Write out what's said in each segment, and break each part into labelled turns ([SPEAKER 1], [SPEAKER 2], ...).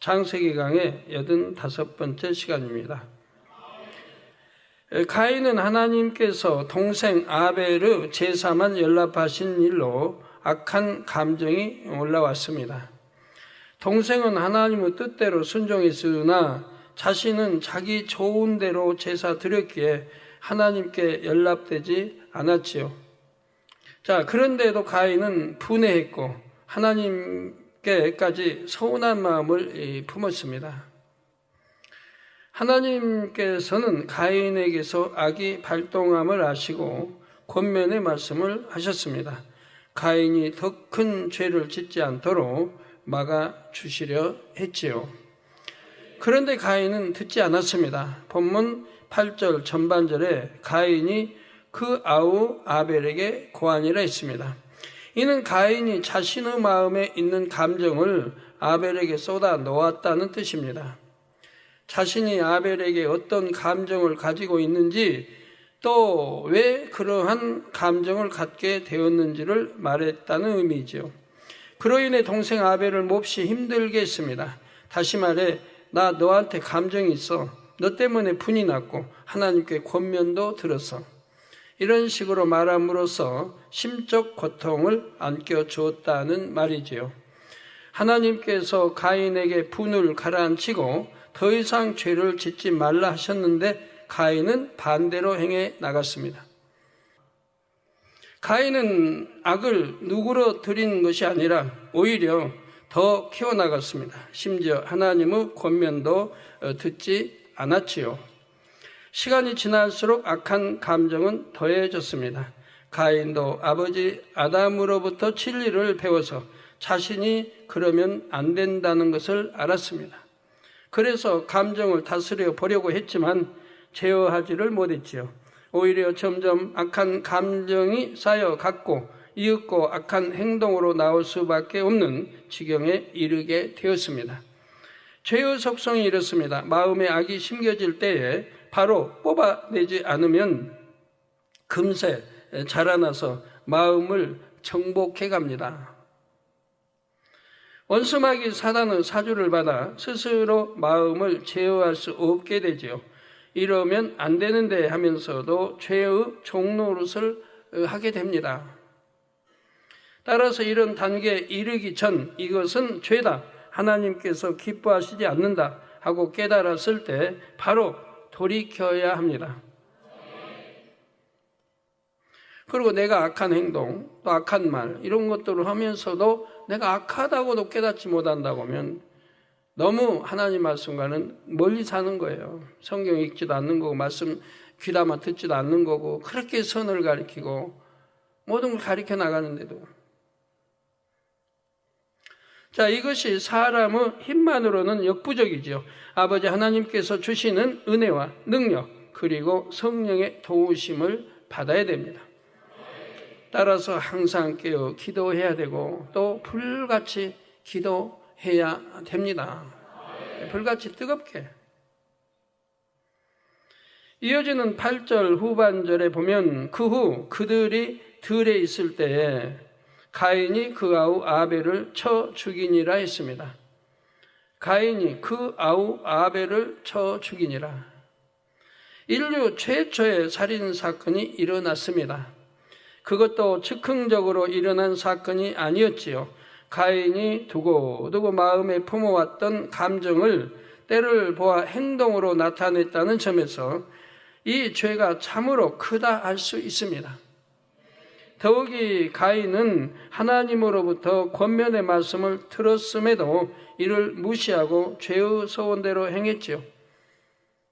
[SPEAKER 1] 창세기 강의 85번째 시간입니다. 가인은 하나님께서 동생 아벨의 제사만 연락하신 일로 악한 감정이 올라왔습니다. 동생은 하나님의 뜻대로 순종했으나 자신은 자기 좋은 대로 제사 드렸기에 하나님께 연락되지 않았지요. 그런데도 가인은 분해했고 하나님께까지 서운한 마음을 품었습니다. 하나님께서는 가인에게서 악이 발동함을 아시고 권면의 말씀을 하셨습니다. 가인이 더 큰 죄를 짓지 않도록 막아주시려 했지요. 그런데 가인은 듣지 않았습니다. 본문 8절 전반절에 가인이 그 아우 아벨에게 고하니라 했습니다. 이는 가인이 자신의 마음에 있는 감정을 아벨에게 쏟아 놓았다는 뜻입니다. 자신이 아벨에게 어떤 감정을 가지고 있는지 또 왜 그러한 감정을 갖게 되었는지를 말했다는 의미죠. 그로 인해 동생 아벨을 몹시 힘들게 했습니다. 다시 말해 나 너한테 감정이 있어. 너 때문에 분이 났고 하나님께 권면도 들었어. 이런 식으로 말함으로써 심적 고통을 안겨주었다는 말이지요. 하나님께서 가인에게 분을 가라앉히고 더 이상 죄를 짓지 말라 하셨는데 가인은 반대로 행해 나갔습니다. 가인은 악을 누그러뜨린 것이 아니라 오히려 더 키워나갔습니다. 심지어 하나님의 권면도 듣지 않았지요. 시간이 지날수록 악한 감정은 더해졌습니다. 가인도 아버지 아담으로부터 진리를 배워서 자신이 그러면 안 된다는 것을 알았습니다. 그래서 감정을 다스려 보려고 했지만 제어하지를 못했지요. 오히려 점점 악한 감정이 쌓여갔고 이윽고 악한 행동으로 나올 수밖에 없는 지경에 이르게 되었습니다. 죄의 속성이 이렇습니다. 마음에 악이 심겨질 때에 바로 뽑아내지 않으면 금세 자라나서 마음을 정복해 갑니다. 원수마귀 사단의 사주를 받아 스스로 마음을 제어할 수 없게 되지요. 이러면 안 되는데 하면서도 죄의 종노릇을 하게 됩니다. 따라서 이런 단계에 이르기 전 이것은 죄다, 하나님께서 기뻐하시지 않는다 하고 깨달았을 때 바로 돌이켜야 합니다. 그리고 내가 악한 행동, 또 악한 말 이런 것들을 하면서도 내가 악하다고도 깨닫지 못한다고 하면 너무 하나님 말씀과는 멀리 사는 거예요. 성경 읽지도 않는 거고 말씀 귀담아 듣지도 않는 거고 그렇게 선을 가리키고 모든 걸 가리켜 나가는데도 이것이 사람의 힘만으로는 역부족이죠. 아버지 하나님께서 주시는 은혜와 능력 그리고 성령의 도우심을 받아야 됩니다. 따라서 항상 깨어 기도해야 되고 또 불같이 기도해야 됩니다. 불같이 뜨겁게. 이어지는 8절 후반절에 보면 그 후 그들이 들에 있을 때에 가인이 그 아우 아벨을 쳐 죽이니라 했습니다. 가인이 그 아우 아벨을 쳐 죽이니라. 인류 최초의 살인사건이 일어났습니다. 그것도 즉흥적으로 일어난 사건이 아니었지요. 가인이 두고두고 마음에 품어왔던 감정을 때를 보아 행동으로 나타냈다는 점에서 이 죄가 참으로 크다 할 수 있습니다. 더욱이 가인은 하나님으로부터 권면의 말씀을 들었음에도 이를 무시하고 죄의 소원대로 행했지요.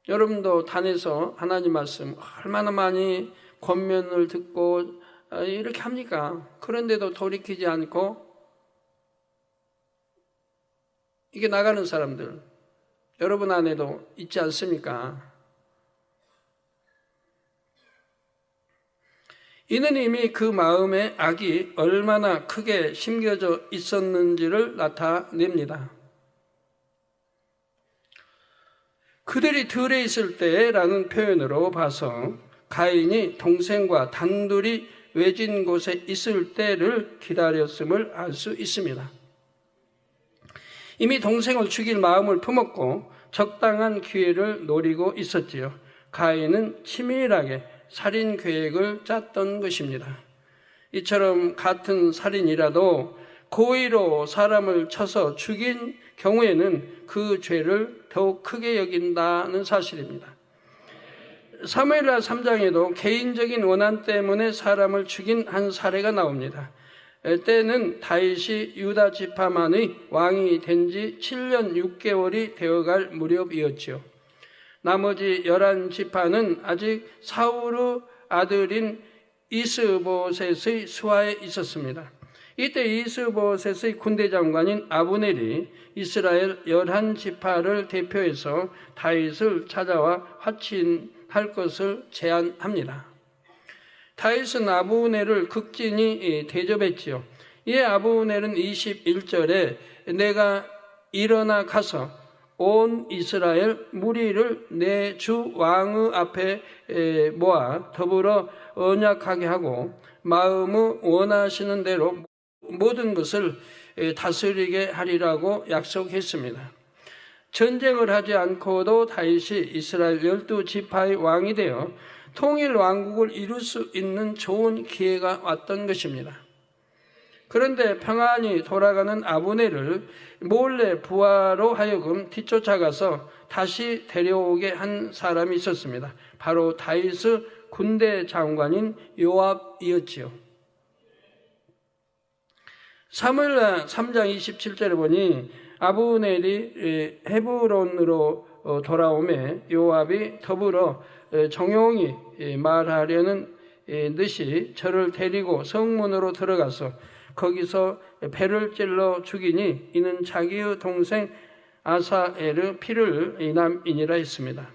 [SPEAKER 1] 여러분도 단에서 하나님 말씀 얼마나 많이 권면을 듣고 이렇게 합니까? 그런데도 돌이키지 않고 이게 나가는 사람들 여러분 안에도 있지 않습니까? 이는 이미 그 마음에 악이 얼마나 크게 심겨져 있었는지를 나타냅니다. 그들이 들에 있을 때라는 표현으로 봐서 가인이 동생과 단둘이 외진 곳에 있을 때를 기다렸음을 알 수 있습니다. 이미 동생을 죽일 마음을 품었고 적당한 기회를 노리고 있었지요. 가인은 치밀하게 살인 계획을 짰던 것입니다. 이처럼 같은 살인이라도 고의로 사람을 쳐서 죽인 경우에는 그 죄를 더욱 크게 여긴다는 사실입니다. 사무엘하 3장에도 개인적인 원한 때문에 사람을 죽인 한 사례가 나옵니다. 때는 다윗이 유다 지파만의 왕이 된 지 7년 6개월이 되어갈 무렵이었지요. 나머지 11지파는 아직 사울의 아들인 이스보셋의 수하에 있었습니다. 이때 이스보셋의 군대 장관인 아브넬이 이스라엘 11지파를 대표해서 다윗을 찾아와 화친할 것을 제안합니다. 다윗은 아브넬을 극진히 대접했지요. 이에 아브넬은 21절에 내가 일어나 가서 온 이스라엘 무리를 내 주 왕의 앞에 모아 더불어 언약하게 하고 마음의 원하시는 대로 모든 것을 다스리게 하리라고 약속했습니다. 전쟁을 하지 않고도 다윗이 이스라엘 12지파의 왕이 되어 통일 왕국을 이룰 수 있는 좋은 기회가 왔던 것입니다. 그런데 평안히 돌아가는 아브넬을 몰래 부하로 하여금 뒤쫓아가서 다시 데려오게 한 사람이 있었습니다. 바로 다윗의 군대 장관인 요압이었지요. 사무엘하 3장 27절에 보니 아브넬이 헤브론으로 돌아오매 요압이 더불어 정용히 말하려는 듯이 저를 데리고 성문으로 들어가서 거기서 배를 찔러 죽이니 이는 자기의 동생 아사엘의 피를 인함이니라 했습니다.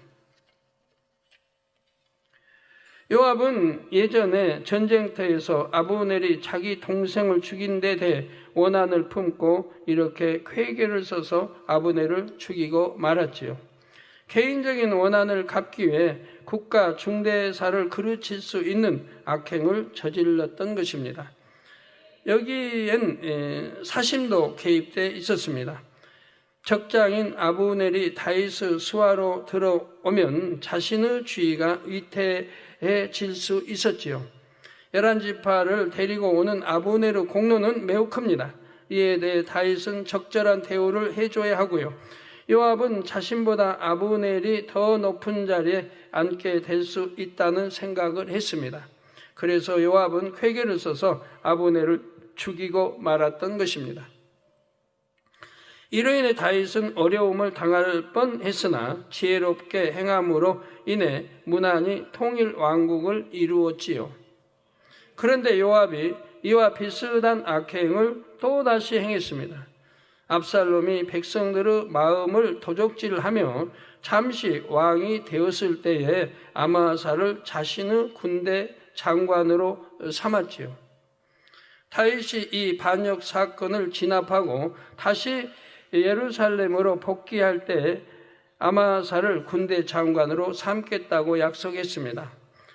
[SPEAKER 1] 요압은 예전에 전쟁터에서 아브넬이 자기 동생을 죽인 데 대해 원한을 품고 이렇게 쾌계를 써서 아브넬을 죽이고 말았지요. 개인적인 원한을 갚기 위해 국가 중대사를 그르칠 수 있는 악행을 저질렀던 것입니다. 여기엔 사심도 개입되어 있었습니다. 적장인 아브넬이 다윗의 수하로 들어오면 자신의 주의가 위태해질 수 있었지요. 11지파를 데리고 오는 아브넬의 공로는 매우 큽니다. 이에 대해 다윗은 적절한 대우를 해줘야 하고요. 요압은 자신보다 아브넬이 더 높은 자리에 앉게 될 수 있다는 생각을 했습니다. 그래서 요압은 쾌계를 써서 아브넬을 죽이고 말았던 것입니다. 이로 인해 다윗은 어려움을 당할 뻔했으나 지혜롭게 행함으로 인해 무난히 통일 왕국을 이루었지요. 그런데 요압이 이와 비슷한 악행을 또다시 행했습니다. 압살롬이 백성들의 마음을 도적질하며 잠시 왕이 되었을 때에 아마사를 자신의 군대 장관으로 삼았지요. 다윗이 이 반역 사건을 진압하고 다시 예루살렘으로 복귀할 때 아마사를 군대 장관으로 삼겠다고 약속했습니다.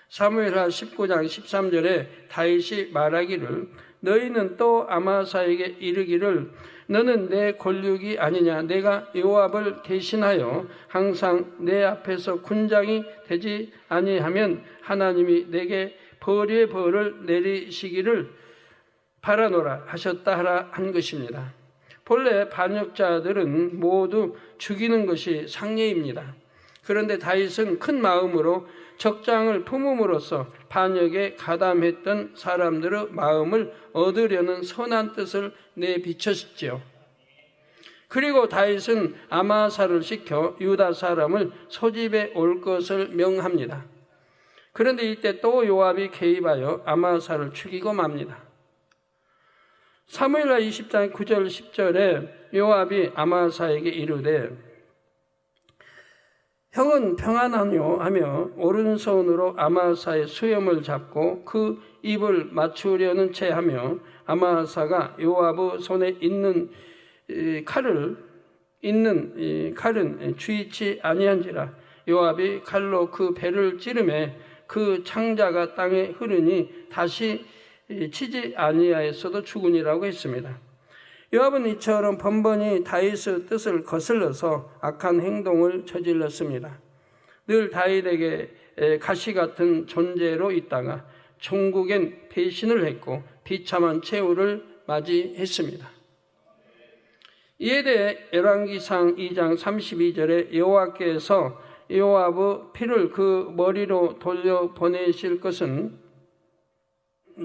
[SPEAKER 1] 사무엘하 19장 13절에 다윗이 말하기를 너희는 또 아마사에게 이르기를 너는 내 권력이 아니냐 내가 요압을 대신하여 항상 내 앞에서 군장이 되지 아니하면 하나님이 내게 벌의 벌을 내리시기를 바라노라 하셨다 하라 한 것입니다. 본래 반역자들은 모두 죽이는 것이 상례입니다. 그런데 다윗은 큰 마음으로 적장을 품음으로써 반역에 가담했던 사람들의 마음을 얻으려는 선한 뜻을 내비쳤지요. 그리고 다윗은 아마사를 시켜 유다 사람을 소집해 올 것을 명합니다. 그런데 이때 또 요압이 개입하여 아마사를 죽이고 맙니다. 사무엘하 20장 9절 10절에 요압이 아마사에게 이르되 형은 평안하뇨 하며 오른손으로 아마사의 수염을 잡고 그 입을 맞추려는 채 하며 아마사가 요압의 손에 있는 칼은 주의치 아니한지라 요압이 칼로 그 배를 찌르매 그 창자가 땅에 흐르니 다시 치지 아니하였어도 죽으니라고 했습니다. 요압은 이처럼 번번이 다윗의 뜻을 거슬러서 악한 행동을 저질렀습니다. 늘 다윗에게 가시 같은 존재로 있다가 종국엔 배신을 했고 비참한 최후를 맞이했습니다. 이에 대해 열왕기상 2장 32절에 여호와께서 요압의 피를 그 머리로 돌려보내실 것은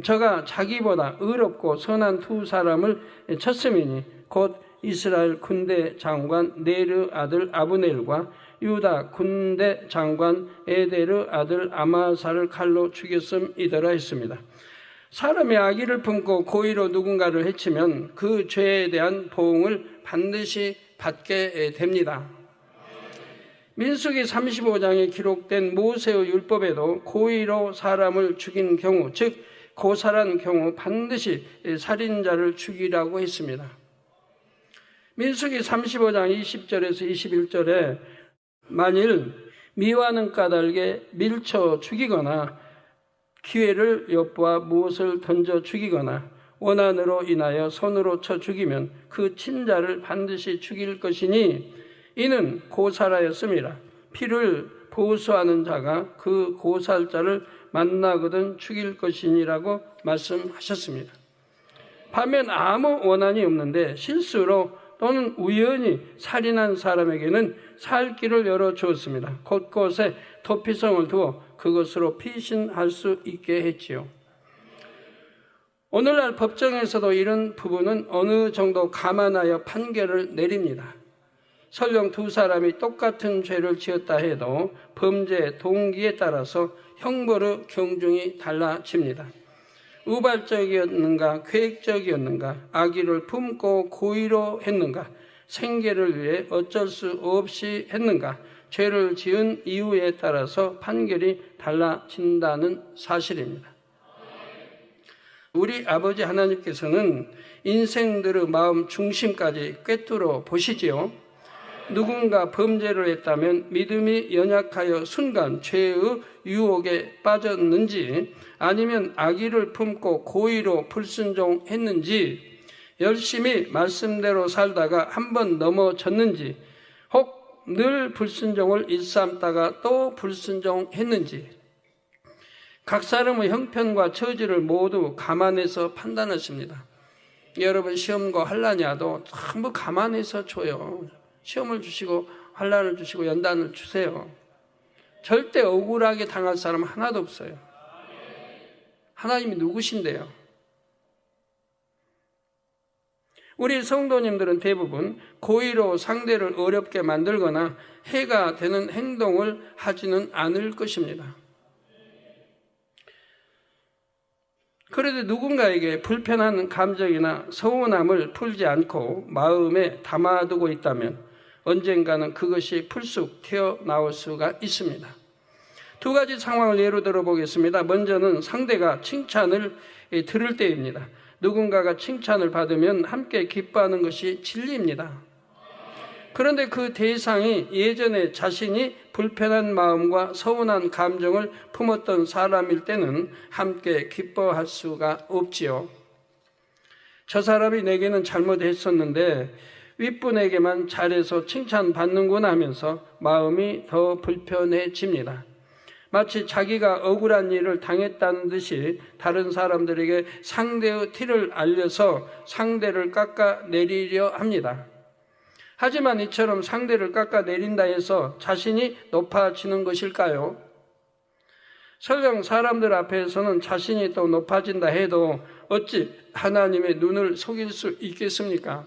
[SPEAKER 1] 저가 자기보다 의롭고 선한 두 사람을 쳤음이니 곧 이스라엘 군대 장관 네르 아들 아브넬과 유다 군대 장관 에데르 아들 아마사를 칼로 죽였음이더라 했습니다. 사람이 악의를 품고 고의로 누군가를 해치면 그 죄에 대한 보응을 반드시 받게 됩니다. 민수기 35장에 기록된 모세의 율법에도 고의로 사람을 죽인 경우, 즉 고살한 경우 반드시 살인자를 죽이라고 했습니다. 민수기 35장 20절에서 21절에 만일 미화는 까닭에 밀쳐 죽이거나 기회를 엿보아 무엇을 던져 죽이거나 원한으로 인하여 손으로 쳐 죽이면 그 친자를 반드시 죽일 것이니 이는 고살하였음이라. 피를 보수하는 자가 그 고살자를 만나거든 죽일 것이니라고 말씀하셨습니다. 반면 아무 원한이 없는데 실수로 또는 우연히 살인한 사람에게는 살 길을 열어주었습니다. 곳곳에 도피성을 두어 그것으로 피신할 수 있게 했지요. 오늘날 법정에서도 이런 부분은 어느 정도 감안하여 판결을 내립니다. 설령 두 사람이 똑같은 죄를 지었다 해도 범죄 동기에 따라서 형벌의 경중이 달라집니다. 우발적이었는가 계획적이었는가 악의를 품고 고의로 했는가 생계를 위해 어쩔 수 없이 했는가 죄를 지은 이유에 따라서 판결이 달라진다는 사실입니다. 우리 아버지 하나님께서는 인생들의 마음 중심까지 꿰뚫어 보시지요. 누군가 범죄를 했다면 믿음이 연약하여 순간 죄의 유혹에 빠졌는지 아니면 악의를 품고 고의로 불순종했는지 열심히 말씀대로 살다가 한번 넘어졌는지 혹 늘 불순종을 일삼다가 또 불순종했는지 각 사람의 형편과 처지를 모두 감안해서 판단하십니다. 여러분 시험과 환난이 와도 전부 감안해서 줘요. 시험을 주시고 환난을 주시고 연단을 주세요. 절대 억울하게 당할 사람 하나도 없어요. 하나님이 누구신데요? 우리 성도님들은 대부분 고의로 상대를 어렵게 만들거나 해가 되는 행동을 하지는 않을 것입니다. 그래도 누군가에게 불편한 감정이나 서운함을 풀지 않고 마음에 담아두고 있다면 언젠가는 그것이 불쑥 튀어나올 수가 있습니다. 두 가지 상황을 예로 들어보겠습니다. 먼저는 상대가 칭찬을 들을 때입니다. 누군가가 칭찬을 받으면 함께 기뻐하는 것이 진리입니다. 그런데 그 대상이 예전에 자신이 불편한 마음과 서운한 감정을 품었던 사람일 때는 함께 기뻐할 수가 없지요. 저 사람이 내게는 잘못했었는데 윗분에게만 잘해서 칭찬받는구나 하면서 마음이 더 불편해집니다. 마치 자기가 억울한 일을 당했다는 듯이 다른 사람들에게 상대의 티를 알려서 상대를 깎아내리려 합니다. 하지만 이처럼 상대를 깎아내린다 해서 자신이 높아지는 것일까요? 설령 사람들 앞에서는 자신이 또 높아진다 해도 어찌 하나님의 눈을 속일 수 있겠습니까?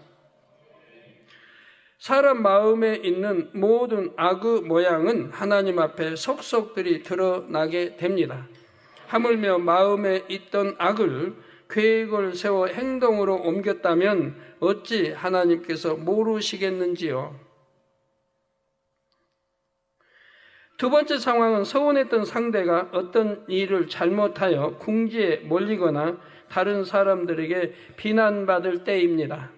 [SPEAKER 1] 사람 마음에 있는 모든 악의 모양은 하나님 앞에 속속들이 드러나게 됩니다. 하물며 마음에 있던 악을 계획을 세워 행동으로 옮겼다면 어찌 하나님께서 모르시겠는지요? 두 번째 상황은 서운했던 상대가 어떤 일을 잘못하여 궁지에 몰리거나 다른 사람들에게 비난받을 때입니다.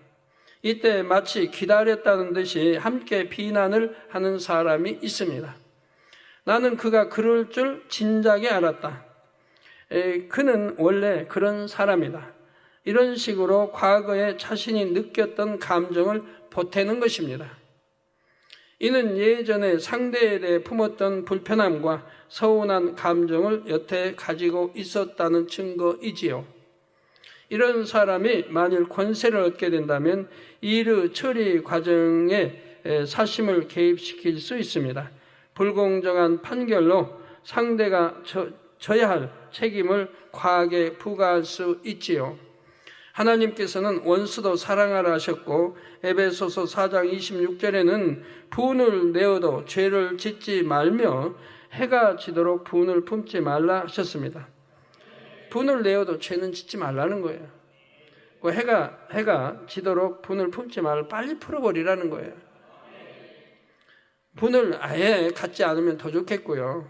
[SPEAKER 1] 이때 마치 기다렸다는 듯이 함께 비난을 하는 사람이 있습니다. 나는 그가 그럴 줄 진작에 알았다. 그는 원래 그런 사람이다. 이런 식으로 과거에 자신이 느꼈던 감정을 보태는 것입니다. 이는 예전에 상대에 대해 품었던 불편함과 서운한 감정을 여태 가지고 있었다는 증거이지요. 이런 사람이 만일 권세를 얻게 된다면 일의 처리 과정에 사심을 개입시킬 수 있습니다. 불공정한 판결로 상대가 져야 할 책임을 과하게 부과할 수 있지요. 하나님께서는 원수도 사랑하라 하셨고 에베소서 4장 26절에는 분을 내어도 죄를 짓지 말며 해가 지도록 분을 품지 말라 하셨습니다. 분을 내어도 죄는 짓지 말라는 거예요. 해가 지도록 분을 품지 말라, 빨리 풀어버리라는 거예요. 분을 아예 갖지 않으면 더 좋겠고요.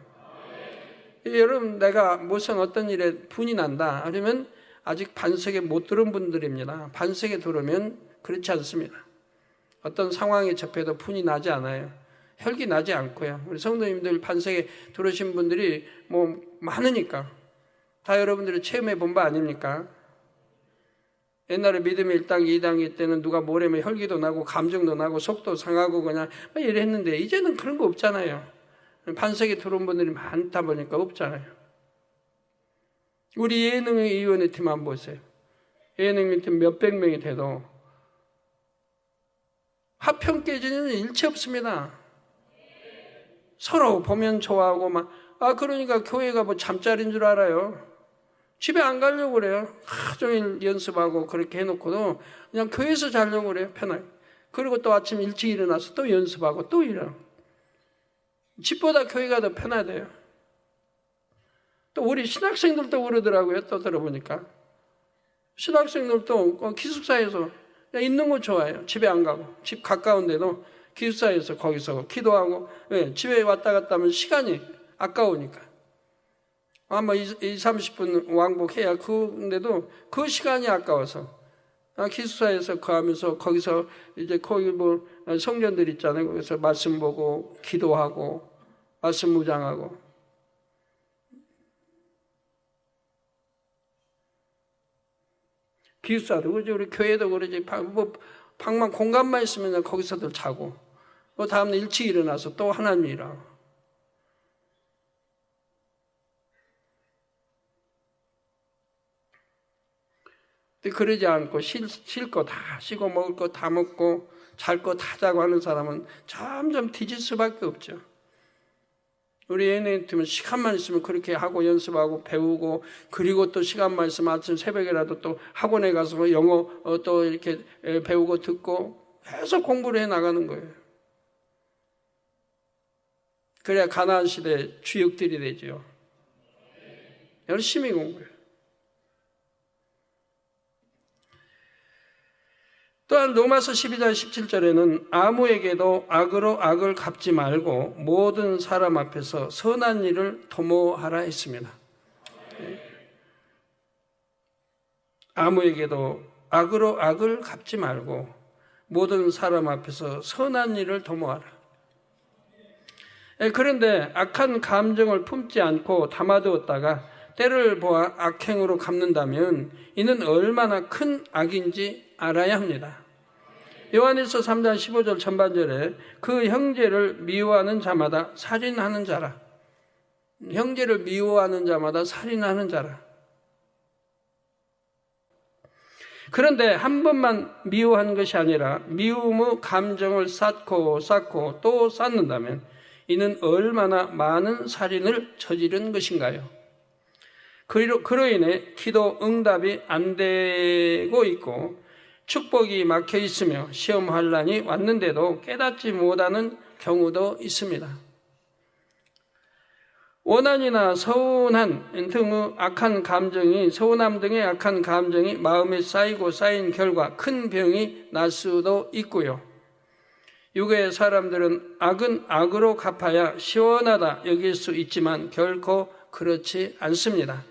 [SPEAKER 1] 여러분, 내가 무슨 어떤 일에 분이 난다 하면 아직 반석에 못 들은 분들입니다. 반석에 들으면 그렇지 않습니다. 어떤 상황에 접해도 분이 나지 않아요. 혈기 나지 않고요. 우리 성도님들 반석에 들으신 분들이 뭐 많으니까 다 여러분들이 체험해 본 바 아닙니까? 옛날에 믿음의 1단계, 2단계 때는 누가 뭐래면 혈기도 나고 감정도 나고 속도 상하고 그냥 이랬는데 이제는 그런 거 없잖아요. 반석에 들어온 분들이 많다 보니까 없잖아요. 우리 예능위원회 팀 한번 보세요. 예능위원회 팀 몇백 명이 돼도 화평 깨지는 일체 없습니다. 서로 보면 좋아하고 그러니까 교회가 뭐 잠자리인 줄 알아요. 집에 안 가려고 그래요. 하루 종일 연습하고 그렇게 해놓고도 그냥 교회에서 자려고 그래요. 편하게. 그리고 또 아침 일찍 일어나서 또 연습하고 또 일어나고. 집보다 교회가 더 편하대요. 또 우리 신학생들도 그러더라고요. 또 들어보니까. 신학생들도 기숙사에서 그냥 있는 거 좋아해요. 집에 안 가고. 집 가까운데도 기숙사에서 거기서 기도하고. 왜? 집에 왔다 갔다 하면 시간이 아까우니까. 아마 30분 왕복해야 근데도 그 시간이 아까워서. 기숙사에서 거하면서 거기서 이제 거기 뭐 성전들 있잖아요. 거기서 말씀 보고 기도하고 말씀 묵상하고. 기숙사도 그러지, 우리 교회도 그러지. 방만 공간만 있으면 거기서들 자고, 그 다음날 일찍 일어나서 또 하나님 일하고. 근데 그러지 않고 쉴 거 다 쉬고 먹을 거 다 먹고 잘 거 다 자고 하는 사람은 점점 뒤질 수밖에 없죠. 우리 예능팀은 시간만 있으면 그렇게 하고 연습하고 배우고, 그리고 또 시간만 있으면 아침 새벽에라도 또 학원에 가서 영어 또 이렇게 배우고 듣고 계속 공부를 해 나가는 거예요. 그래야 가나안 시대 주역들이 되죠. 열심히 공부해요. 또한 로마서 12장 17절에는 아무에게도 악으로 악을 갚지 말고 모든 사람 앞에서 선한 일을 도모하라 했습니다. 아무에게도 악으로 악을 갚지 말고 모든 사람 앞에서 선한 일을 도모하라. 그런데 악한 감정을 품지 않고 담아두었다가 때를 보아 악행으로 갚는다면 이는 얼마나 큰 악인지 알아야 합니다. 요한일서 3장 15절 전반절에 그 형제를 미워하는 자마다 살인하는 자라. 형제를 미워하는 자마다 살인하는 자라. 그런데 한 번만 미워한 것이 아니라 미움의 감정을 쌓고 또 쌓는다면 이는 얼마나 많은 살인을 저지른 것인가요? 그로 인해 기도 응답이 안 되고 있고 축복이 막혀 있으며 시험 환난이 왔는데도 깨닫지 못하는 경우도 있습니다. 원한이나 서운함 등의 악한 감정이 마음에 쌓인 결과 큰 병이 날 수도 있고요. 육의 사람들은 악은 악으로 갚아야 시원하다 여길 수 있지만 결코 그렇지 않습니다.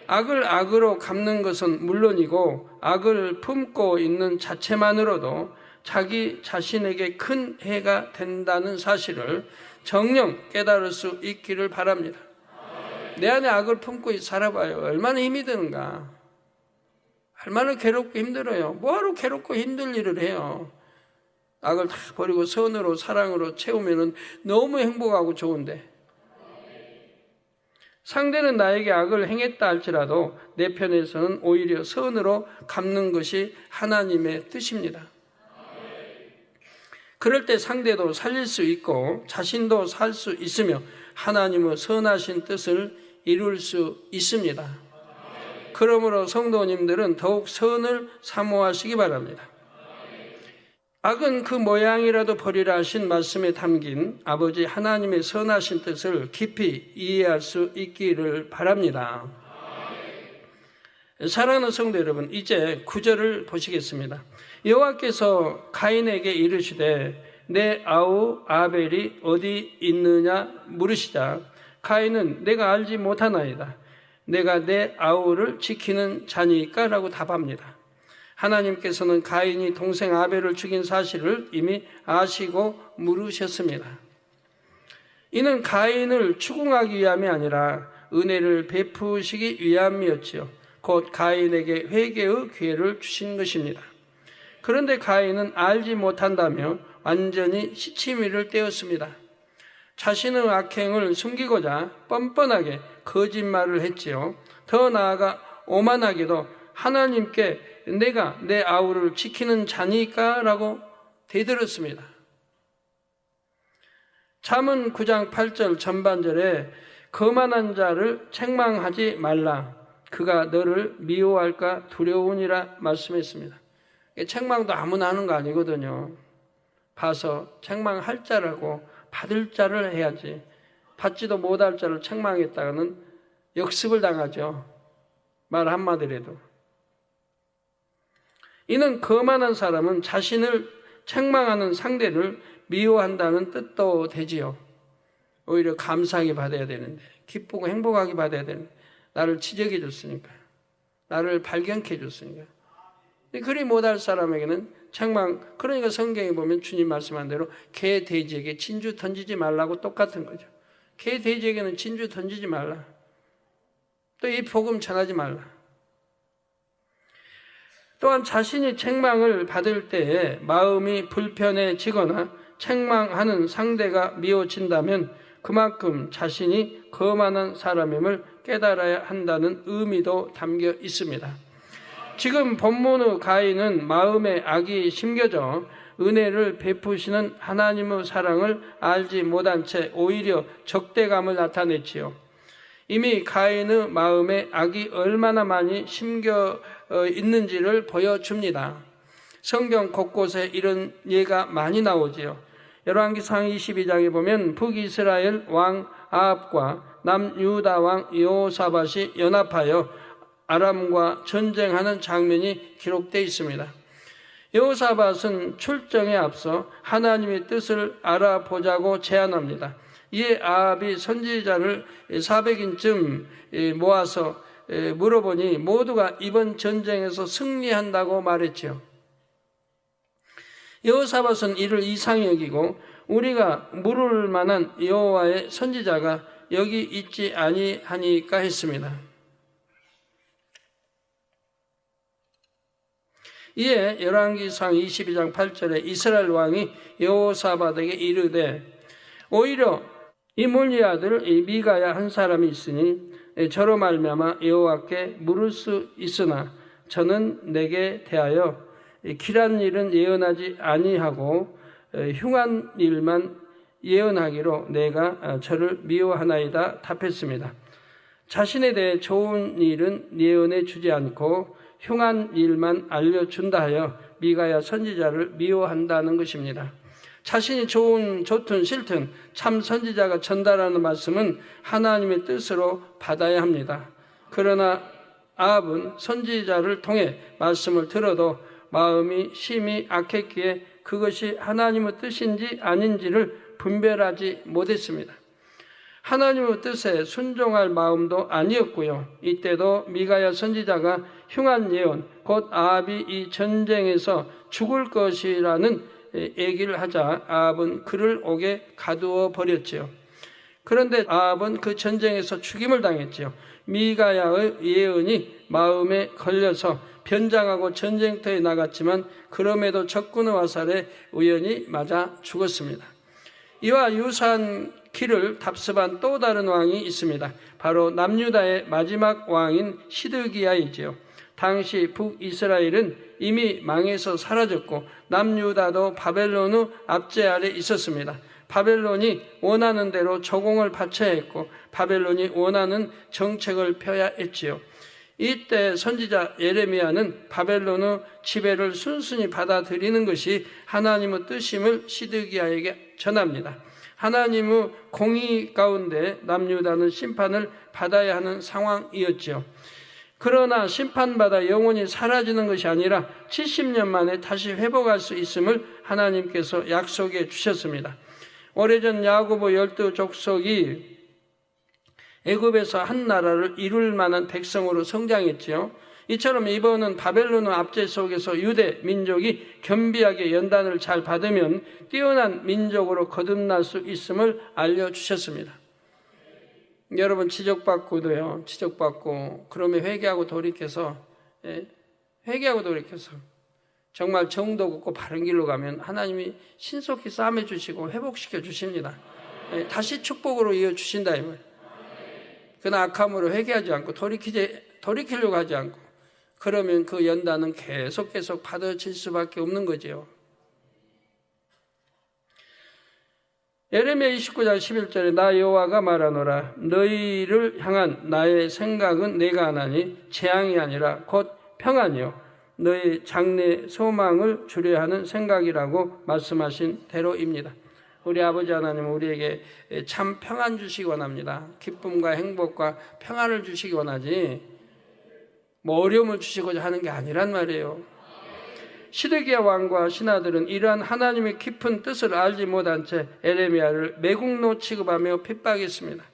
[SPEAKER 1] 악을 악으로 갚는 것은 물론이고 악을 품고 있는 자체만으로도 자기 자신에게 큰 해가 된다는 사실을 정녕 깨달을 수 있기를 바랍니다. 내 안에 악을 품고 살아봐요. 얼마나 힘이 드는가. 얼마나 괴롭고 힘들어요. 뭐하러 괴롭고 힘들 일을 해요. 악을 다 버리고 선으로 사랑으로 채우면 너무 행복하고 좋은데, 상대는 나에게 악을 행했다 할지라도 내 편에서는 오히려 선으로 갚는 것이 하나님의 뜻입니다. 그럴 때 상대도 살릴 수 있고 자신도 살 수 있으며 하나님의 선하신 뜻을 이룰 수 있습니다. 그러므로 성도님들은 더욱 선을 사모하시기 바랍니다. 악은 그 모양이라도 버리라 하신 말씀에 담긴 아버지 하나님의 선하신 뜻을 깊이 이해할 수 있기를 바랍니다. 사랑하는 성도 여러분, 이제 9절을 보시겠습니다. 여호와께서 가인에게 이르시되 내 아우 아벨이 어디 있느냐 물으시자 가인은 내가 알지 못하나이다. 내가 내 아우를 지키는 자니까 라고 답합니다. 하나님께서는 가인이 동생 아벨을 죽인 사실을 이미 아시고 물으셨습니다. 이는 가인을 추궁하기 위함이 아니라 은혜를 베푸시기 위함이었지요. 곧 가인에게 회개의 기회를 주신 것입니다. 그런데 가인은 알지 못한다며 완전히 시치미를 떼었습니다. 자신의 악행을 숨기고자 뻔뻔하게 거짓말을 했지요. 더 나아가 오만하게도 하나님께 내가 내 아우를 지키는 자니까 라고 대들었습니다. 잠언 9장 8절 전반절에 거만한 자를 책망하지 말라. 그가 너를 미워할까 두려우니라 말씀했습니다. 책망도 아무나 하는 거 아니거든요. 봐서 책망할 자라고 받을 자를 해야지. 받지도 못할 자를 책망했다가는 역습을 당하죠. 말 한마디라도. 이는 거만한 사람은 자신을 책망하는 상대를 미워한다는 뜻도 되지요. 오히려 감사하게 받아야 되는데, 기쁘고 행복하게 받아야 되는데, 나를 지적해 줬으니까, 나를 발견해 줬으니까. 그리 못할 사람에게는 책망, 그러니까 성경에 보면 주님 말씀한 대로 개, 돼지에게 진주 던지지 말라고 똑같은 거죠. 개, 돼지에게는 진주 던지지 말라. 또 이 복음 전하지 말라. 또한 자신이 책망을 받을 때에 마음이 불편해지거나 책망하는 상대가 미워진다면 그만큼 자신이 거만한 사람임을 깨달아야 한다는 의미도 담겨 있습니다. 지금 본문의 가인은 마음에 악이 심겨져 은혜를 베푸시는 하나님의 사랑을 알지 못한 채 오히려 적대감을 나타냈지요. 이미 가인의 마음에 악이 얼마나 많이 심겨 있는지를 보여줍니다. 성경 곳곳에 이런 예가 많이 나오지요. 열왕기상 22장에 보면 북이스라엘 왕 아합과 남유다 왕 여호사밧이 연합하여 아람과 전쟁하는 장면이 기록되어 있습니다. 여호사밧은 출정에 앞서 하나님의 뜻을 알아보자고 제안합니다. 이에 아합이 선지자를 400인쯤 모아서 물어보니 모두가 이번 전쟁에서 승리한다고 말했지요. 여호사밧은 이를 이상히 여기고 우리가 물을 만한 여호와의 선지자가 여기 있지 아니하니까 했습니다. 이에 열왕기상 22장 8절에 이스라엘 왕이 여호사밧에게 이르되 오히려 이므리의 아들 미가야 한 사람이 있으니 저로 말미암아 여호와께 물을 수 있으나 저는 내게 대하여 길한 일은 예언하지 아니하고 흉한 일만 예언하기로 내가 저를 미워하나이다 답했습니다. 자신에 대해 좋은 일은 예언해 주지 않고 흉한 일만 알려준다 하여 미가야 선지자를 미워한다는 것입니다. 자신이 좋든 싫든 참 선지자가 전달하는 말씀은 하나님의 뜻으로 받아야 합니다. 그러나 아합은 선지자를 통해 말씀을 들어도 마음이 심히 악했기에 그것이 하나님의 뜻인지 아닌지를 분별하지 못했습니다. 하나님의 뜻에 순종할 마음도 아니었고요. 이때도 미가야 선지자가 흉한 예언, 곧 아합이 이 전쟁에서 죽을 것이라는 얘기를 하자 아합은 그를 옥에 가두어 버렸지요. 그런데 아합은 그 전쟁에서 죽임을 당했지요. 미가야의 예언이 마음에 걸려서 변장하고 전쟁터에 나갔지만 그럼에도 적군의 화살에 우연히 맞아 죽었습니다. 이와 유사한 길을 답습한 또 다른 왕이 있습니다. 바로 남유다의 마지막 왕인 시드기야이지요. 당시 북이스라엘은 이미 망해서 사라졌고 남유다도 바벨론의 압제 아래 있었습니다. 바벨론이 원하는 대로 조공을 바쳐야 했고 바벨론이 원하는 정책을 펴야 했지요. 이때 선지자 예레미야는 바벨론의 지배를 순순히 받아들이는 것이 하나님의 뜻임을 시드기야에게 전합니다. 하나님의 공의 가운데 남유다는 심판을 받아야 하는 상황이었죠. 그러나 심판받아 영원히 사라지는 것이 아니라 70년 만에 다시 회복할 수 있음을 하나님께서 약속해 주셨습니다. 오래전 야고보 12족속이 애굽에서 한 나라를 이룰 만한 백성으로 성장했지요. 이처럼 이번은 바벨론의 압제 속에서 유대 민족이 겸비하게 연단을 잘 받으면 뛰어난 민족으로 거듭날 수 있음을 알려주셨습니다. 여러분 지적받고도요. 지적받고 그러면 회개하고 돌이켜서 정말 정도 걷고 바른 길로 가면 하나님이 신속히 싸매 주시고 회복시켜 주십니다. 다시 축복으로 이어주신다 이 말이에요. 그러나 악함으로 회개하지 않고 돌이키려고 하지 않고 그러면 그 연단은 계속 받아질 수밖에 없는 거죠. 예레미야 29장 11절에 나 여호와가 말하노라 너희를 향한 나의 생각은 내가 하나니 재앙이 아니라 곧 평안이요 너희 장래 소망을 주려 하는 생각이라고 말씀하신 대로입니다. 우리 아버지 하나님은 우리에게 참 평안 주시기 원합니다. 기쁨과 행복과 평안을 주시기 원하지 뭐 어려움을 주시고자 하는 게 아니란 말이에요. 시드기야 왕과 신하들은 이러한 하나님의 깊은 뜻을 알지 못한 채 예레미야를 매국노 취급하며 핍박했습니다.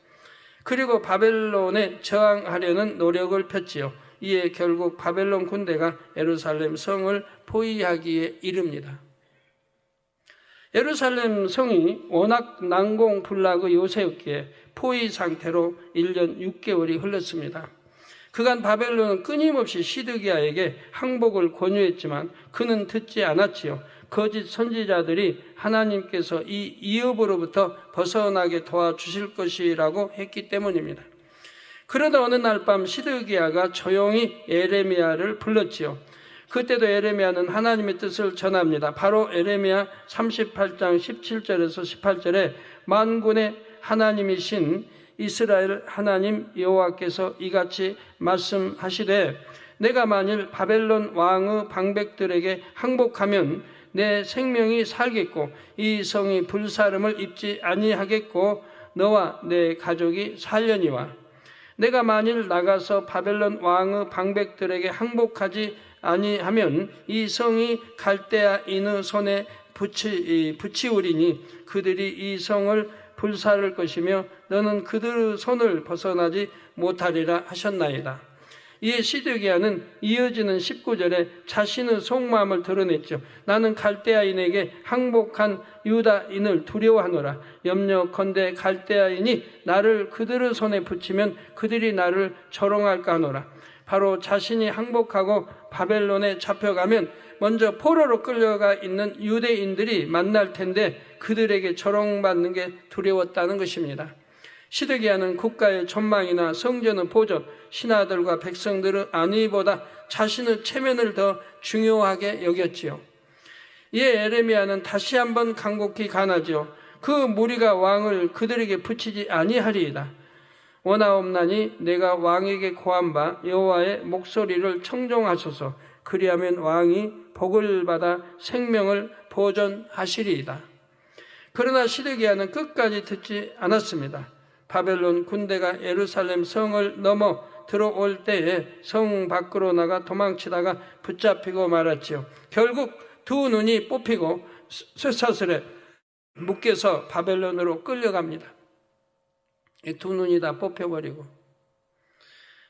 [SPEAKER 1] 그리고 바벨론에 저항하려는 노력을 폈지요. 이에 결국 바벨론 군대가 예루살렘 성을 포위하기에 이릅니다. 예루살렘 성이 워낙 난공불락의 요새였기에 포위 상태로 1년 6개월이 흘렀습니다. 그간 바벨론은 끊임없이 시드기야에게 항복을 권유했지만 그는 듣지 않았지요. 거짓 선지자들이 하나님께서 이 위협으로부터 벗어나게 도와주실 것이라고 했기 때문입니다. 그러다 어느 날 밤 시드기야가 조용히 예레미야를 불렀지요. 그때도 예레미야는 하나님의 뜻을 전합니다. 바로 예레미야 38장 17절에서 18절에 만군의 하나님이신 이스라엘 하나님 여호와께서 이같이 말씀하시되 내가 만일 바벨론 왕의 방백들에게 항복하면 내 생명이 살겠고 이 성이 불사름을 입지 아니하겠고 너와 내 가족이 살려니와 내가 만일 나가서 바벨론 왕의 방백들에게 항복하지 아니하면 이 성이 갈대아인의 손에 붙이우리니 그들이 이 성을 불사를 것이며 너는 그들의 손을 벗어나지 못하리라 하셨나이다. 이에 시드기야는 이어지는 19절에 자신의 속마음을 드러냈죠. 나는 갈대아인에게 항복한 유다인을 두려워하노라. 염려컨대 갈대아인이 나를 그들의 손에 붙이면 그들이 나를 조롱할까 하노라. 바로 자신이 항복하고 바벨론에 잡혀가면 먼저 포로로 끌려가 있는 유대인들이 만날 텐데 그들에게 조롱받는 게 두려웠다는 것입니다. 시드기야는 국가의 전망이나 성전의 보존, 신하들과 백성들의 안위보다 자신의 체면을 더 중요하게 여겼지요. 이에 예레미야는 다시 한번 간곡히 간하지요. 그 무리가 왕을 그들에게 붙이지 아니하리이다. 원하옵나니 내가 왕에게 고한 바 여호와의 목소리를 청종하소서. 그리하면 왕이 복을 받아 생명을 보존하시리이다. 그러나 시드기야는 끝까지 듣지 않았습니다. 바벨론 군대가 예루살렘 성을 넘어 들어올 때에 성 밖으로 나가 도망치다가 붙잡히고 말았지요. 결국 두 눈이 뽑히고 쇠사슬에 묶여서 바벨론으로 끌려갑니다. 두 눈이 다 뽑혀버리고.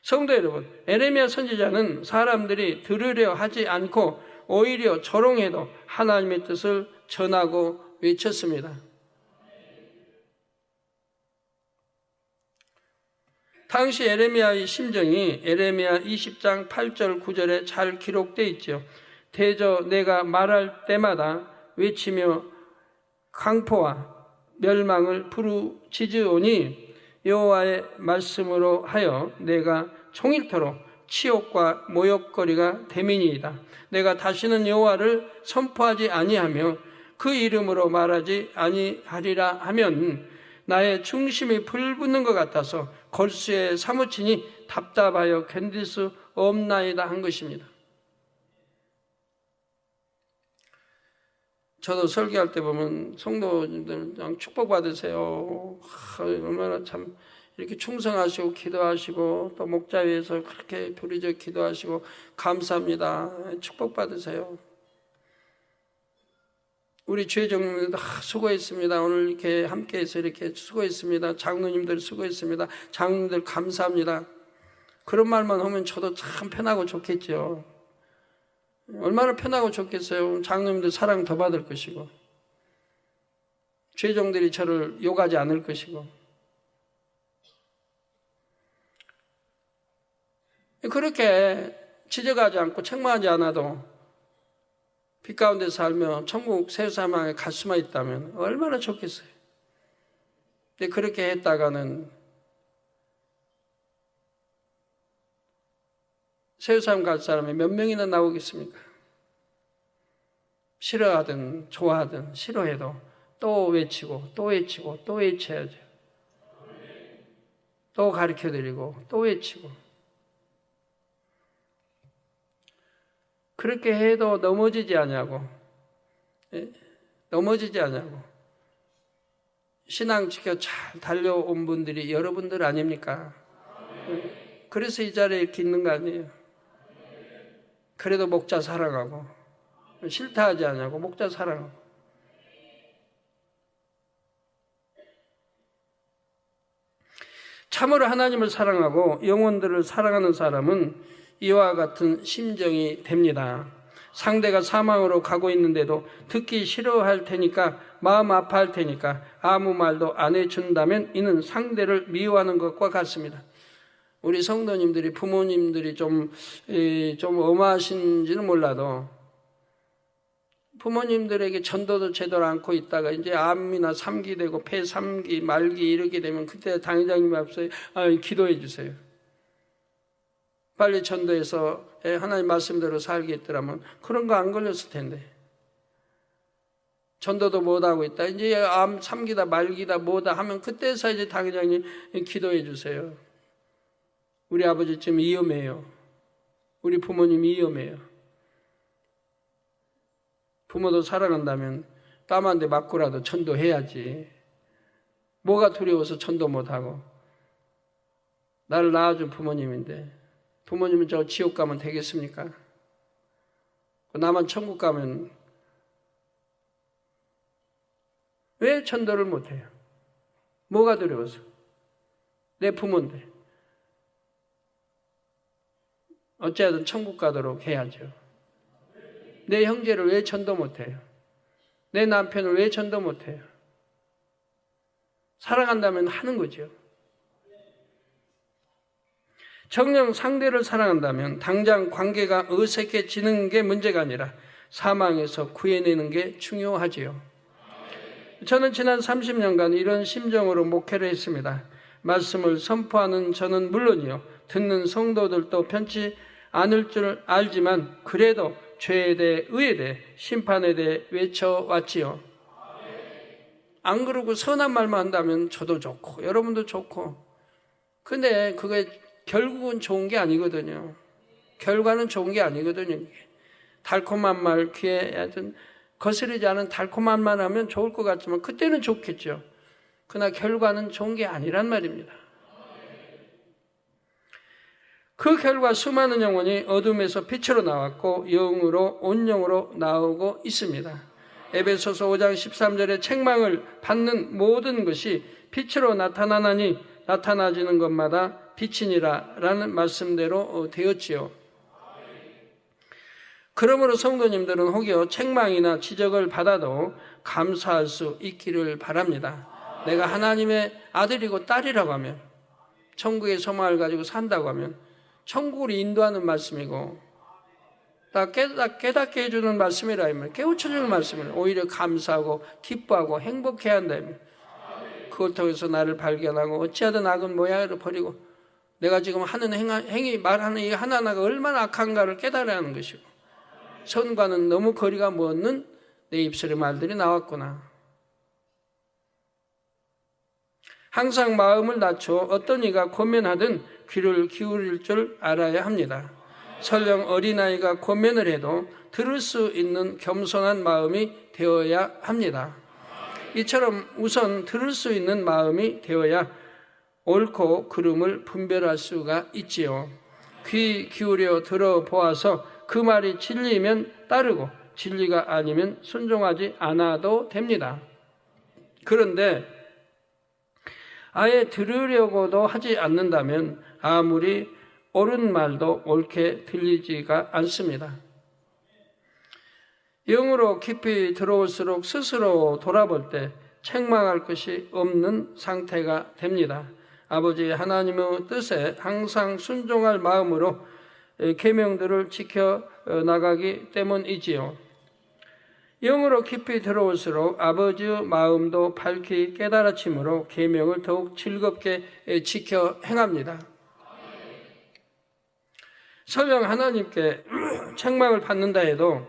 [SPEAKER 1] 성도 여러분, 예레미야 선지자는 사람들이 들으려 하지 않고 오히려 조롱해도 하나님의 뜻을 전하고 외쳤습니다. 당시 에레미야의 심정이 에레미야 20장 8절 9절에 잘 기록되어 있죠. 대저 내가 말할 때마다 외치며 강포와 멸망을 부르짖으오니 여호와의 말씀으로 하여 내가 종일토록 치욕과 모욕거리가 됨이니이다. 내가 다시는 여호와를 선포하지 아니하며 그 이름으로 말하지 아니하리라 하면 나의 중심이 불붙는 것 같아서 걸수에 사무치니 답답하여 견딜 수 없나이다 한 것입니다. 저도 설교할 때 보면 성도님들 축복받으세요. 얼마나 참 이렇게 충성하시고 기도하시고 또 목자 위에서 그렇게 부르짖어 기도하시고 감사합니다. 축복받으세요. 우리 주의종님들도 수고했습니다. 오늘 이렇게 함께해서 이렇게 수고했습니다. 장로님들 수고했습니다. 장로님들 감사합니다. 그런 말만 하면 저도 참 편하고 좋겠죠. 얼마나 편하고 좋겠어요. 장로님들 사랑 더 받을 것이고 주의종들이 저를 욕하지 않을 것이고 그렇게 지적하지 않고 책망하지 않아도 빛 가운데 살며 천국 새사망에 갈 수만 있다면 얼마나 좋겠어요. 근데 그렇게 했다가는 새사망 갈 사람이 몇 명이나 나오겠습니까? 싫어하든 좋아하든 싫어해도 또 외치고 또 외치고 또 외쳐야죠. 또 가르쳐드리고 또 외치고 그렇게 해도 넘어지지 않냐고. 넘어지지 않냐고. 신앙 지켜 잘 달려온 분들이 여러분들 아닙니까? 그래서 이 자리에 이렇게 있는 거 아니에요. 그래도 목자 사랑하고 싫다 하지 않냐고. 목자 사랑하고. 참으로 하나님을 사랑하고 영혼들을 사랑하는 사람은 이와 같은 심정이 됩니다. 상대가 사망으로 가고 있는데도 듣기 싫어할 테니까 마음 아파할 테니까 아무 말도 안 해준다면 이는 상대를 미워하는 것과 같습니다. 우리 성도님들이 부모님들이 좀 엄하신지는 몰라도 부모님들에게 전도도 제대로 않고 있다가 이제 암이나 삼기되고 폐 삼기 말기 이렇게 되면 그때 당회장님 앞서 기도해 주세요. 빨리 전도해서 하나님 말씀대로 살겠더라면 그런 거 안 걸렸을 텐데. 전도도 못하고 있다. 이제 암 3기다 말기다 뭐다 하면 그때서 이제 당회장님 기도해 주세요. 우리 아버지 지금 위험해요. 우리 부모님 위험해요. 부모도 사랑한다면 땀 한 대 맞고라도 전도해야지. 뭐가 두려워서 전도 못하고. 나를 낳아준 부모님인데 부모님은 저 지옥 가면 되겠습니까? 나만 천국 가면 왜 전도를 못해요? 뭐가 두려워서? 내 부모인데 어찌하든 천국 가도록 해야죠. 내 형제를 왜 전도 못해요? 내 남편을 왜 전도 못해요? 사랑한다면 하는 거죠. 정녕 상대를 사랑한다면 당장 관계가 어색해지는 게 문제가 아니라 사망에서 구해내는 게 중요하지요. 저는 지난 30년간 이런 심정으로 목회를 했습니다. 말씀을 선포하는 저는 물론이요. 듣는 성도들도 편치 않을 줄 알지만 그래도 죄에 대해 의에 대해 심판에 대해 외쳐왔지요. 안 그러고 선한 말만 한다면 저도 좋고 여러분도 좋고 근데 그게 결국은 좋은 게 아니거든요. 결과는 좋은 게 아니거든요. 달콤한 말 귀에 하여튼 거스르지 않은 달콤한 말 하면 좋을 것 같지만 그때는 좋겠죠. 그러나 결과는 좋은 게 아니란 말입니다. 그 결과 수많은 영혼이 어둠에서 빛으로 나왔고 영으로 온 영으로 나오고 있습니다. 에베소서 5장 13절에 책망을 받는 모든 것이 빛으로 나타나나니 나타나지는 것마다 빛이니라 라는 말씀대로 되었지요. 그러므로 성도님들은 혹여 책망이나 지적을 받아도 감사할 수 있기를 바랍니다. 내가 하나님의 아들이고 딸이라고 하면 천국의 소망을 가지고 산다고 하면 천국을 인도하는 말씀이고 다 깨닫게 해주는 말씀이라 하면 깨우쳐주는 말씀이라 오히려 감사하고 기뻐하고 행복해야 한다 하면 그걸 통해서 나를 발견하고 어찌하든 악은 모양으로 버리고 내가 지금 하는 행위 말하는 이 하나하나가 얼마나 악한가를 깨달아야 하는 것이고 선과는 너무 거리가 먼 내 입술의 말들이 나왔구나. 항상 마음을 낮춰 어떤 이가 권면하든 귀를 기울일 줄 알아야 합니다. 설령 어린아이가 권면을 해도 들을 수 있는 겸손한 마음이 되어야 합니다. 이처럼 우선 들을 수 있는 마음이 되어야 옳고 그름을 분별할 수가 있지요. 귀 기울여 들어보아서 그 말이 진리면 따르고 진리가 아니면 순종하지 않아도 됩니다. 그런데 아예 들으려고도 하지 않는다면 아무리 옳은 말도 옳게 들리지가 않습니다. 영으로 깊이 들어올수록 스스로 돌아볼 때 책망할 것이 없는 상태가 됩니다. 아버지 하나님의 뜻에 항상 순종할 마음으로 계명들을 지켜나가기 때문이지요. 영으로 깊이 들어올수록 아버지의 마음도 밝히 깨달아지므로 계명을 더욱 즐겁게 지켜 행합니다. 설령 하나님께 책망을 받는다 해도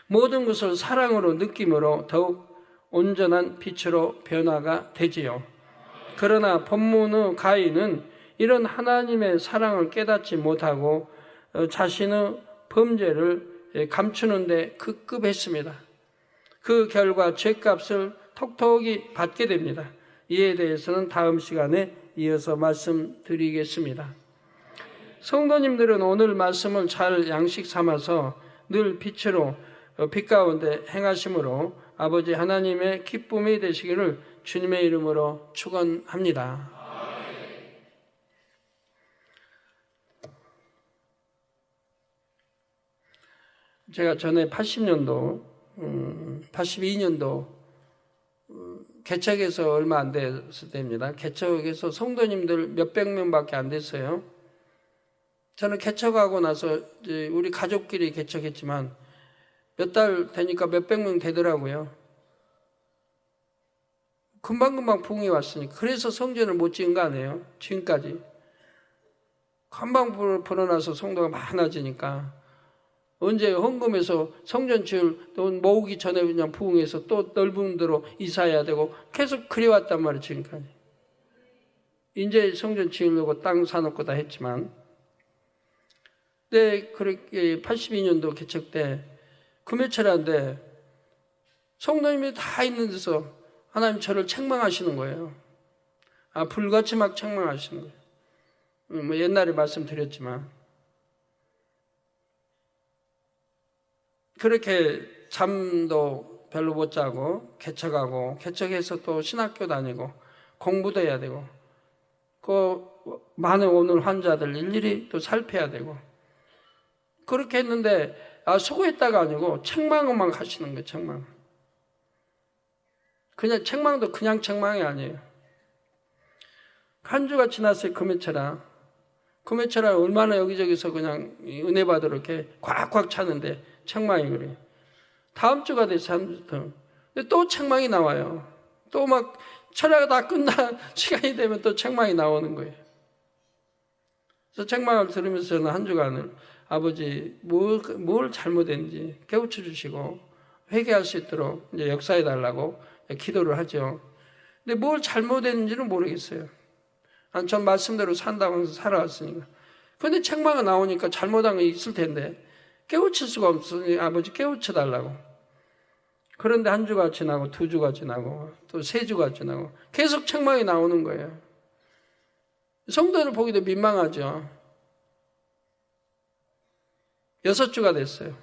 [SPEAKER 1] 모든 것을 사랑으로 느낌으로 더욱 온전한 빛으로 변화가 되지요. 그러나 본문의 가인은 이런 하나님의 사랑을 깨닫지 못하고 자신의 범죄를 감추는 데 급급했습니다. 그 결과 죗값을 톡톡히 받게 됩니다. 이에 대해서는 다음 시간에 이어서 말씀드리겠습니다. 성도님들은 오늘 말씀을 잘 양식 삼아서 늘 빛으로 빛 가운데 행하심으로 아버지 하나님의 기쁨이 되시기를 주님의 이름으로 축원합니다. 제가 전에 82년도 개척해서 얼마 안 됐을 때입니다. 개척해서 성도님들 몇백 명밖에 안 됐어요. 저는 개척하고 나서 이제 우리 가족끼리 개척했지만 몇 달 되니까 몇백 명 되더라고요. 금방금방 부흥이 왔으니까. 그래서 성전을 못 지은 거 아니에요? 지금까지. 금방 불어나서 성도가 많아지니까. 언제 헌금해서 성전 지을 돈 모으기 전에 그냥 부흥해서 또 넓은 데로 이사해야 되고 계속 그래왔단 말이에요, 지금까지. 이제 성전 지으려고 땅 사놓고 다 했지만. 네, 그렇게 82년도 개척 때 금요철인데 성도님이 다 있는 데서 하나님 저를 책망하시는 거예요. 불같이 막 책망하시는 거예요. 뭐 옛날에 말씀드렸지만. 그렇게 잠도 별로 못 자고 개척하고 개척해서 또 신학교 다니고 공부도 해야 되고 그 많은 오는 환자들 일일이 또 살펴야 되고 그렇게 했는데 수고했다가 아니고 책망만 하시는 거예요. 책망. 그냥 책망도 그냥 책망이 아니에요. 한 주가 지났어요. 금요철아 얼마나 여기저기서 그냥 은혜 받으러 이렇게 꽉꽉 차는데 책망이 그래요. 다음 주가 돼서 근데 또 책망이 나와요. 또 막 철야가 다 끝나 시간이 되면 또 책망이 나오는 거예요. 그래서 책망을 들으면서 저는 한 주간을 아버지 뭘 잘못했는지 깨우쳐 주시고 회개할 수 있도록 이제 역사해 달라고 기도를 하죠. 근데 뭘 잘못했는지는 모르겠어요. 전 말씀대로 산다고 해서 살아왔으니까. 그런데 책망이 나오니까 잘못한 게 있을 텐데 깨우칠 수가 없으니 아버지 깨우쳐 달라고. 그런데 한 주가 지나고 두 주가 지나고 또 세 주가 지나고 계속 책망이 나오는 거예요. 성도를 보기도 민망하죠. 6주가 됐어요.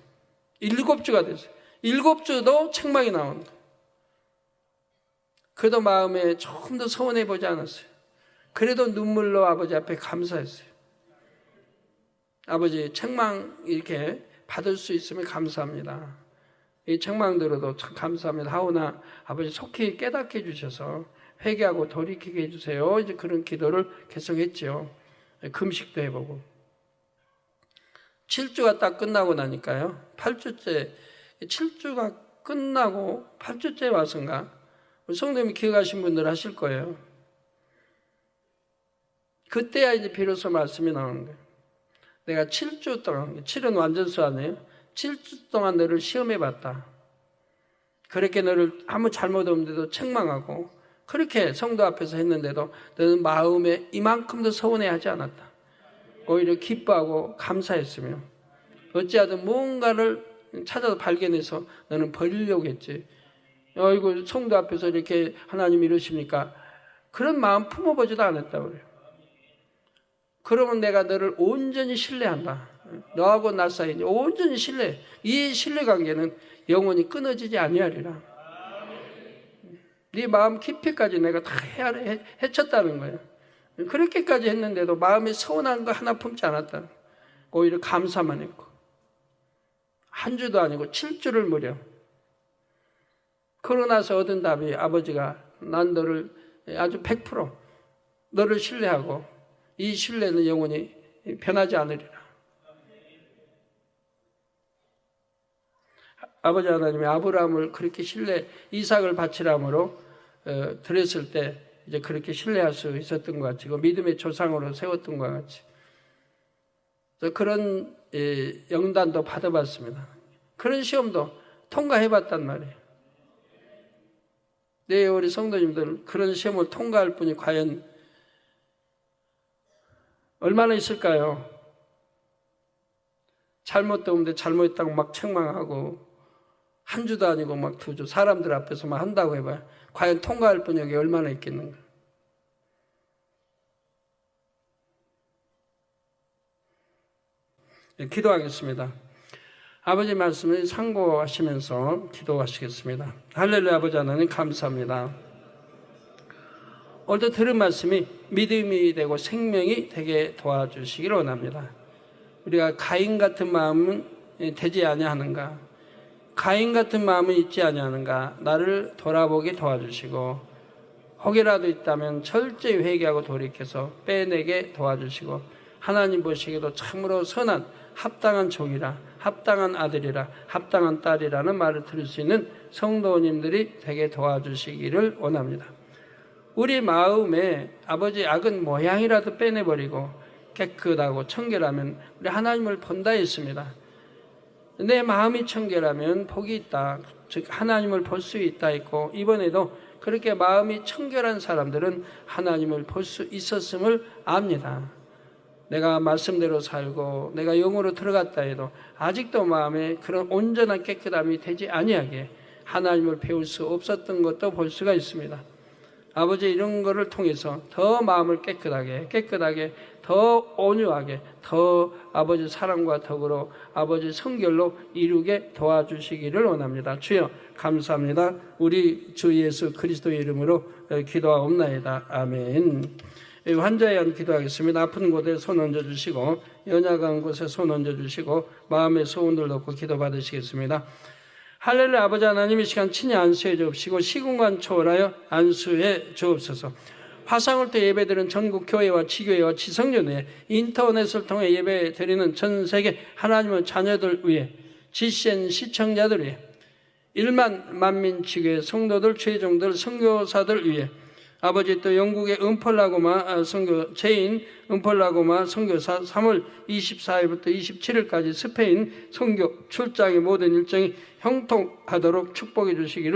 [SPEAKER 1] 7주가 됐어요. 7주도 책망이 나오는 거예요. 그래도 마음에 조금 더 서운해 보지 않았어요. 그래도 눈물로 아버지 앞에 감사했어요. 아버지 책망 이렇게 받을 수 있으면 감사합니다. 이 책망 들어도 참 감사합니다. 하오나 아버지 속히 깨닫게 해주셔서 회개하고 돌이키게 해주세요. 이제 그런 기도를 계속했죠. 금식도 해보고. 7주가 딱 끝나고 나니까요. 8주째, 7주가 끝나고 8주째 와서인가? 성도님이 기억하신 분들 하실 거예요. 그때야 이제 비로소 말씀이 나오는 거예요. 내가 7주 동안, 7은 완전수 아니에요? 7주 동안 너를 시험해봤다. 그렇게 너를 아무 잘못 없는데도 책망하고, 그렇게 성도 앞에서 했는데도 너는 마음에 이만큼도 서운해하지 않았다. 오히려 기뻐하고 감사했으며, 어찌하든 무언가를 찾아서 발견해서 너는 버리려고 했지. 이거 성도 앞에서 이렇게 하나님 이러십니까? 그런 마음 품어보지도 않았다고 그래요. 그러면 내가 너를 온전히 신뢰한다. 너하고 나 사이에 온전히 신뢰. 이 신뢰관계는 영원히 끊어지지 아니하리라. 네 마음 깊이까지 내가 다 헤쳤다는 거예요. 그렇게까지 했는데도 마음에 서운한 거 하나 품지 않았다. 오히려 감사만 했고. 한 주도 아니고 7주를 무려. 그러고 나서 얻은 답이 아버지가 난 너를 아주 100% 너를 신뢰하고 이 신뢰는 영원히 변하지 않으리라. 아버지 하나님이 아브라함을 그렇게 이삭을 바치람으로 드렸을 때 이제 그렇게 신뢰할 수 있었던 것 같이, 믿음의 조상으로 세웠던 것 같이. 그런 영단도 받아봤습니다. 그런 시험도 통과해봤단 말이에요. 네, 우리 성도님들 그런 시험을 통과할 분이 과연 얼마나 있을까요? 잘못도 없는데 잘못했다고 막 책망하고 한 주도 아니고 막 2주 사람들 앞에서 막 한다고 해봐요. 과연 통과할 분이 여기 얼마나 있겠는가? 기도하겠습니다. 아버지 말씀을 상고하시면서 기도하시겠습니다. 할렐루야. 아버지 하나님 감사합니다. 오늘도 들은 말씀이 믿음이 되고 생명이 되게 도와주시기를 원합니다. 우리가 가인 같은 마음은 되지 아니하는가? 가인 같은 마음은 있지 아니하는가? 나를 돌아보게 도와주시고 혹이라도 있다면 철저히 회개하고 돌이켜서 빼내게 도와주시고 하나님 보시기에도 참으로 선한 합당한 종이라, 합당한 아들이라, 합당한 딸이라는 말을 들을 수 있는 성도님들이 되게 도와주시기를 원합니다. 우리 마음에 아버지 악은 모양이라도 빼내버리고 깨끗하고 청결하면 우리 하나님을 본다 했습니다. 내 마음이 청결하면 복이 있다. 즉 하나님을 볼 수 있다 했고, 이번에도 그렇게 마음이 청결한 사람들은 하나님을 볼 수 있었음을 압니다. 내가 말씀대로 살고 내가 영으로 들어갔다 해도 아직도 마음에 그런 온전한 깨끗함이 되지 아니하게 하나님을 배울 수 없었던 것도 볼 수가 있습니다. 아버지, 이런 거를 통해서 더 마음을 깨끗하게 더 온유하게 더 아버지 사랑과 덕으로 아버지 성결로 이루게 도와주시기를 원합니다. 주여 감사합니다. 우리 주 예수 그리스도의 이름으로 기도하옵나이다. 아멘. 환자에 의한 기도하겠습니다. 아픈 곳에 손 얹어주시고 연약한 곳에 손 얹어주시고 마음의 소원을 넣고 기도 받으시겠습니다. 할렐루야. 아버지 하나님, 이 시간 친히 안수해 주옵시고 시공간 초월하여 안수해 주옵소서. 화상을 때 예배드리는 전국 교회와 지교회와 지성전회 인터넷을 통해 예배 드리는 전 세계 하나님의 자녀들 위해 GCN 시청자들 위해 1만 만민 지교회 성도들 최종들 선교사들 위해 아버지, 또 영국의 은펄라고마 선교 제인 은펄라고마 선교사 3월 24일부터 27일까지 스페인 선교 출장의 모든 일정이 형통하도록 축복해 주시기를